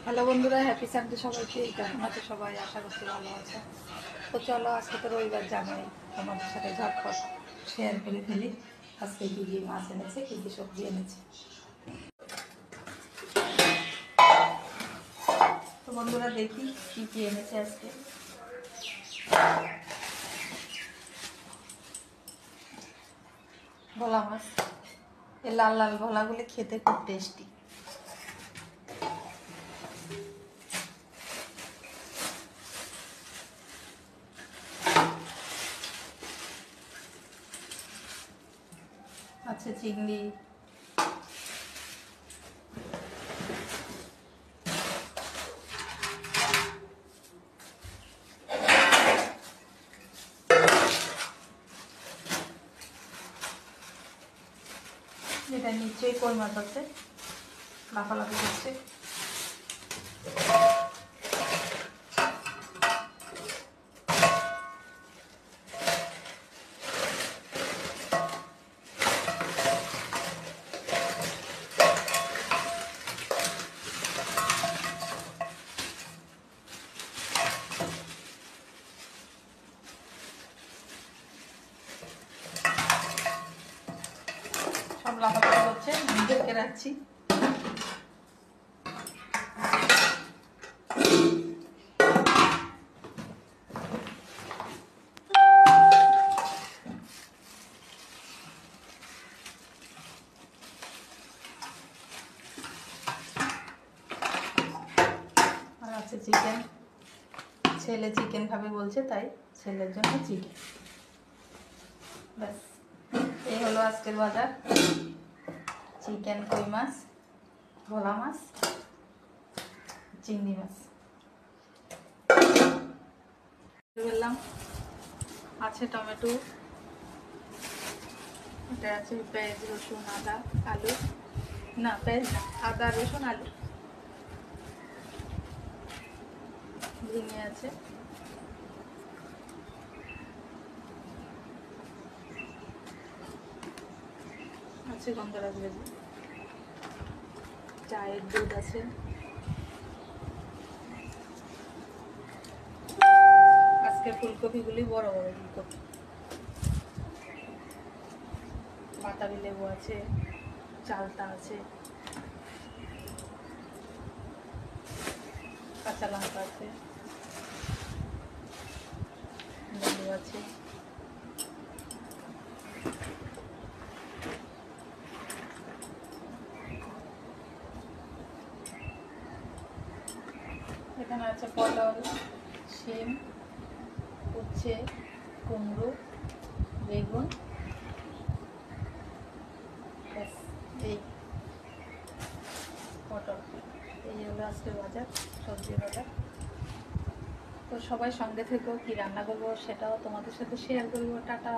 Hello বন্ধুরা, happy Sunday সবাইকে। কেমন আছে সবাই? আশা করছি ভালো আছে। তো চলো, আজকে তো রবিবার জানোই, তোমাদের সাথে ঝটপট শেয়ার করে ফেলি আজকে কী কী মাছ এনেছে, কী কী সবজি এনেছে। তো বন্ধুরা দেখি কী কী এনেছে আজকে। ভোলা মাছ, এই লাল লাল ভোলাগুলি খেতে খুব টেস্টি। আছে চিংড়ি, এটা নিশ্চয়ই কই মাছ আছে, লাফালাফি করছে। সব লাফালাফি করছে, আমি ঢেকে রাখছি। আর আছে চিকেন, ছেলে চিকেন খাবে বলছে, তাই ছেলের জন্য চিকেন। ব্যাস, এই হলো আজকের বাজার। চিকেন, কই মাছ, ভোলা মাছ, চিংড়ি মাছ বললাম। আছে টমেটো, এটা আছে পেঁয়াজ, রসুন, আদা, আলু, না পেঁয়াজ না, আদা, রসুন, আলু, ঝিঙে আছে, আছে গন্ধরাজ লেবু, চায়ের দুধ আছে, আজকে ফুলকপিগুলি বড় বড় ফুলকপি, বাতাবি লেবু আছে, চালতা আছে, কাঁচা লঙ্কা আছে, লেবু আছে, এখানে আছে পটল, শিম, উচ্ছে, কুমড়ো, বেগুন। ব্যাস, এই পটল, এই হলো আজকের বাজার, সবজি বাজার। তো সবাই সঙ্গে থেকেও, কি রান্না করবো সেটাও তোমাদের সাথে শেয়ার করবো। টাটা।